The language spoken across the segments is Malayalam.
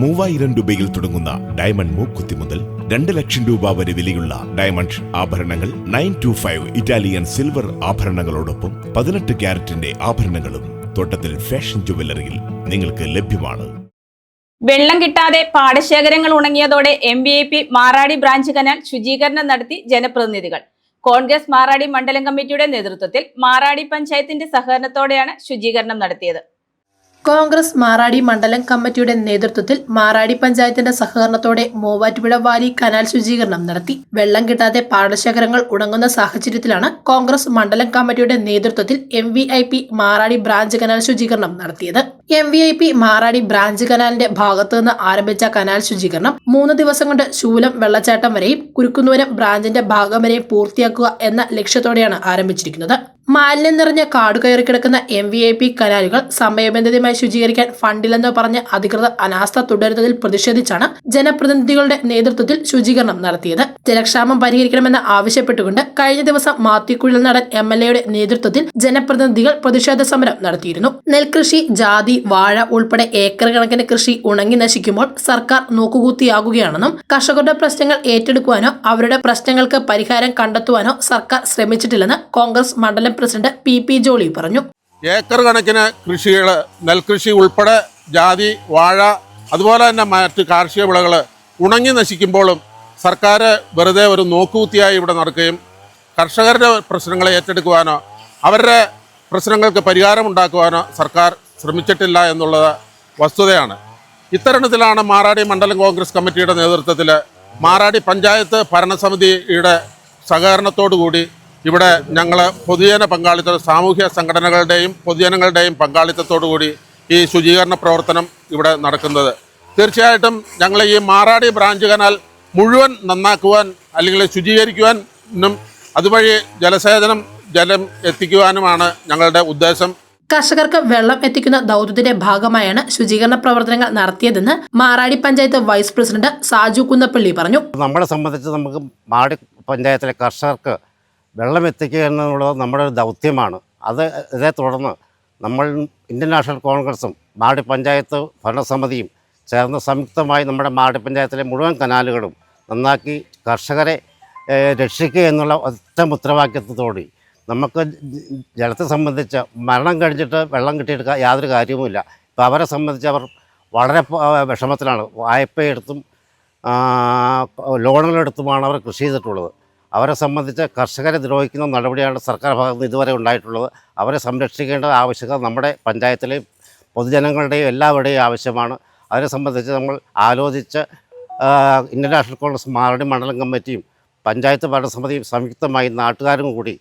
3000 രൂപയിൽ തുടങ്ങുന്ന ഡയമണ്ട് മൂക്കുത്തി മുതൽ 2 ലക്ഷം രൂപ വരെ വിലയുള്ള ഡയമണ്ട് ആഭരണങ്ങൾ 925 ഇറ്റാലിയൻ സിൽവർ ആഭരണങ്ങളോടൊപ്പം 18 ക്യാരറ്റിന്റെ ആഭരണങ്ങളും തോട്ടത്തിൽ ഫാഷൻ ജുവലറിയിൽ നിങ്ങൾക്ക് ലഭ്യമാണ്. വെള്ളം കിട്ടാതെ പാടശേഖരങ്ങൾ ഉണങ്ങിയതോടെ MVP മാറാടി ബ്രാഞ്ച് കനാൽ ശുചീകരണം നടത്തി ജനപ്രതിനിധികൾ. കോൺഗ്രസ് മാറാടി മണ്ഡലം കമ്മിറ്റിയുടെ നേതൃത്വത്തിൽ മാറാടി പഞ്ചായത്തിന്റെ സഹകരണത്തോടെയാണ് ശുചീകരണം നടത്തിയത്. കോൺഗ്രസ് മാറാടി മണ്ഡലം കമ്മിറ്റിയുടെ നേതൃത്വത്തിൽ മാറാടി പഞ്ചായത്തിന്റെ സഹകരണത്തോടെ മൂവാറ്റുപുഴ വാലി കനാൽ ശുചീകരണം നടത്തി. വെള്ളം കിട്ടാതെ പാടശേഖരങ്ങൾ ഉണങ്ങുന്ന സാഹചര്യത്തിലാണ് കോൺഗ്രസ് മണ്ഡലം കമ്മിറ്റിയുടെ നേതൃത്വത്തിൽ MVP മാറാടി ബ്രാഞ്ച് കനാൽ ശുചീകരണം നടത്തിയത്. MVP മാറാടി ബ്രാഞ്ച് കനാലിന്റെ ഭാഗത്തു നിന്ന് ആരംഭിച്ച കനാൽ ശുചീകരണം 3 ദിവസം കൊണ്ട് ശൂലം വെള്ളച്ചാട്ടം വരെയും കുരുക്കുന്നൂരം ബ്രാഞ്ചിന്റെ ഭാഗം വരെയും പൂർത്തിയാക്കുക എന്ന ലക്ഷ്യത്തോടെയാണ് ആരംഭിച്ചിരിക്കുന്നത്. മാലിന്യം നിറഞ്ഞ കാടുകയറി കിടക്കുന്ന MVP കനാലുകൾ സമയബന്ധിതമായി ശുചീകരിക്കാൻ ഫണ്ടില്ലെന്ന് പറഞ്ഞ് അധികൃതർ അനാസ്ഥ തുടരുന്നതിൽ പ്രതിഷേധിച്ചാണ് ജനപ്രതിനിധികളുടെ നേതൃത്വത്തിൽ ശുചീകരണം നടത്തിയത്. ജലക്ഷാമം പരിഹരിക്കണമെന്ന് ആവശ്യപ്പെട്ടുകൊണ്ട് കഴിഞ്ഞ ദിവസം മാത്തിക്കുഴൽ നടൻ MLAയുടെ നേതൃത്വത്തിൽ ജനപ്രതിനിധികൾ പ്രതിഷേധ സമരം നടത്തിയിരുന്നു. നെൽകൃഷി, ജാതി, വാഴ ഉൾപ്പെടെ ഏക്കർ കണക്കിന് കൃഷി ഉണങ്ങി നശിക്കുമ്പോൾ സർക്കാർ നോക്കുകൂത്തിയാകുകയാണെന്നും കർഷകരുടെ പ്രശ്നങ്ങൾ ഏറ്റെടുക്കുവാനോ അവരുടെ പ്രശ്നങ്ങൾക്ക് പരിഹാരം കണ്ടെത്തുവാനോ സർക്കാർ ശ്രമിച്ചിട്ടില്ലെന്ന് കോൺഗ്രസ് മണ്ഡലം പ്രസിഡന്റ് PP ജോളി പറഞ്ഞു. ഏക്കർ കണക്കിന് കൃഷികൾ, നെൽകൃഷി ഉൾപ്പെടെ ജാതി, വാഴ അതുപോലെ തന്നെ മറ്റ് കാർഷിക വിളകൾ ഉണങ്ങി നശിക്കുമ്പോഴും സർക്കാർ വെറുതെ ഒരു നോക്കുകുത്തിയായി ഇവിടെ നടക്കുകയും കർഷകരുടെ പ്രശ്നങ്ങളെ ഏറ്റെടുക്കുവാനോ അവരുടെ പ്രശ്നങ്ങൾക്ക് പരിഹാരമുണ്ടാക്കുവാനോ സർക്കാർ ശ്രമിച്ചിട്ടില്ല എന്നുള്ളത് വസ്തുതയാണ്. ഇത്തരണത്തിലാണ് മാറാടി മണ്ഡലം കോൺഗ്രസ് കമ്മിറ്റിയുടെ നേതൃത്വത്തിൽ മാറാടി പഞ്ചായത്ത് ഭരണസമിതിയുടെ സഹകരണത്തോടുകൂടി ഇവിടെ ഞങ്ങൾ പൊതുജന പങ്കാളിത്ത സാമൂഹ്യ സംഘടനകളുടെയും പൊതുജനങ്ങളുടെയും പങ്കാളിത്തത്തോടുകൂടി ഈ ശുചീകരണ പ്രവർത്തനം ഇവിടെ നടക്കുന്നത്. തീർച്ചയായിട്ടും ഞങ്ങൾ ഈ മാറാടി ബ്രാഞ്ച് കനാൽ മുഴുവൻ നന്നാക്കുവാൻ അല്ലെങ്കിൽ ശുചീകരിക്കുവാനും അതുവഴി ജലം എത്തിക്കുവാനുമാണ് ഞങ്ങളുടെ ഉദ്ദേശം. കർഷകർക്ക് വെള്ളം എത്തിക്കുന്ന ദൗത്യത്തിന്റെ ഭാഗമായാണ് ശുചീകരണ പ്രവർത്തനങ്ങൾ നടത്തിയതെന്ന് മാറാടി പഞ്ചായത്ത് വൈസ് പ്രസിഡന്റ് സാജു കുന്നപ്പള്ളി പറഞ്ഞു. നമ്മളെ സംബന്ധിച്ച് നമുക്ക് മാറാടി പഞ്ചായത്തിലെ കർഷകർക്ക് വെള്ളം എത്തിക്കുക എന്നുള്ളത് നമ്മുടെ ഒരു ദൗത്യമാണ്. ഇതേ തുടർന്ന് നമ്മൾ ഇന്ത്യൻ നാഷണൽ കോൺഗ്രസും മാറാടി പഞ്ചായത്ത് ഭരണസമിതിയും ചേർന്ന് സംയുക്തമായി നമ്മുടെ മാറാടി പഞ്ചായത്തിലെ മുഴുവൻ കനാലുകളും നന്നാക്കി കർഷകരെ രക്ഷിക്കുക എന്നുള്ള ഒറ്റ മുദ്രാവാക്യത്തോടെ നമുക്ക് ജലത്തെ സംബന്ധിച്ച് മരണം കഴിഞ്ഞിട്ട് വെള്ളം കിട്ടിയെടുക്കാൻ യാതൊരു കാര്യവുമില്ല. ഇപ്പോൾ അവരെ സംബന്ധിച്ച് അവർ വളരെ വിഷമത്തിലാണ്. വായ്പയെടുത്തും ലോണുകളെടുത്തുമാണ് അവർ കൃഷി ചെയ്തിട്ടുള്ളത്. അവരെ സംബന്ധിച്ച് കർഷകരെ ദ്രോഹിക്കുന്ന നടപടിയാണ് സർക്കാർ ഭാഗത്ത് നിന്ന് ഇതുവരെ ഉണ്ടായിട്ടുള്ളത്. അവരെ സംരക്ഷിക്കേണ്ട ആവശ്യകത നമ്മുടെ പഞ്ചായത്തിലെയും പൊതുജനങ്ങളുടെയും എല്ലാവരുടെയും ആവശ്യമാണ്. അവരെ സംബന്ധിച്ച് നമ്മൾ ആലോചിച്ച് ഇന്ത്യൻ നാഷണൽ കോൺഗ്രസ് മാറാടി മണ്ഡലം കമ്മിറ്റിയും പഞ്ചായത്ത് ഭരണസമിതിയും സംയുക്തമായി നാട്ടുകാരും കൂടി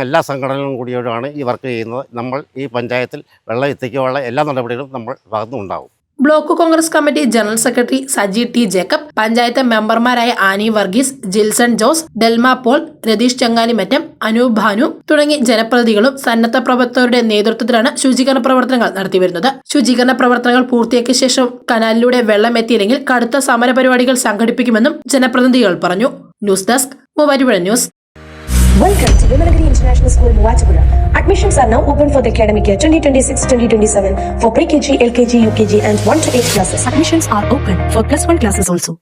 എല്ലാ സംഘടനകളും കൂടിയോടാണ് ഈ വർക്ക് ചെയ്യുന്നത്. നമ്മൾ ഈ പഞ്ചായത്തിൽ വെള്ളം എത്തിക്കാനുള്ള എല്ലാ നടപടികളും നമ്മൾ ഭാഗത്തുനിന്നുണ്ടാവും. Block Congress committee general secretary Saji T Jacob, panchayat മെമ്പർമാരായ ആനി വർഗീസ്, ജിൽസൺ ജോസ്, ഡെൽമ പോൾ, രതീഷ് ചങ്ങാലിമറ്റം, അനൂപ് ഭാനു തുടങ്ങി ജനപ്രതിനിധികളും സന്നദ്ധ പ്രവർത്തകരുടെ നേതൃത്വത്തിലാണ് ശുചീകരണ പ്രവർത്തനങ്ങൾ നടത്തിവരുന്നത്. ശുചീകരണ പ്രവർത്തനങ്ങൾ പൂർത്തിയാക്കിയ ശേഷം കനാലിലൂടെ വെള്ളം എത്തിയില്ലെങ്കിൽ കടുത്ത സമരപരിപാടികൾ സംഘടിപ്പിക്കുമെന്നും ജനപ്രതിനിധികൾ പറഞ്ഞു. News desk Muvattupuzha news. Welcome to Vimalagiri International School, Muvattupuzha. Admissions are now open for the academic year 2026-2027 for pre-KG, LKG, UKG and 1 to 8 classes. Admissions are open for +1 classes also.